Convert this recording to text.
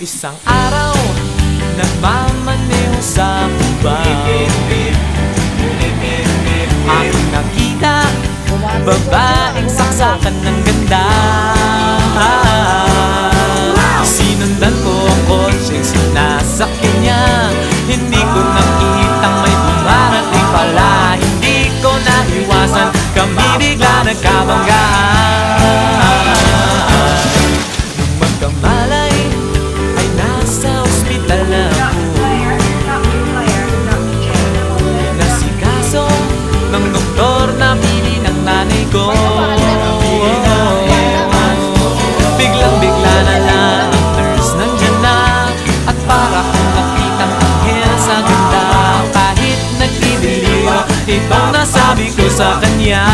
Isang araw, nagmamaneho sa Cubao, aking nakita babaeng saksakan ng ganda. Sinundan ko ang kotseng sinasakyan niya. Hindi ko nakitang may dumarating pala. Hindi ko naiwasan, kami bigla nagkabanggaan. Nung magkamalay ay nasa ospital na ako. Nasikaso ng doktor na pili ng nanay ko. Biglang-bigla na lang ang nurse nandyan na, at para kong nakitang anghel sa ganda. Kahit nagdidiliw, itong nasabi ko sa kanya.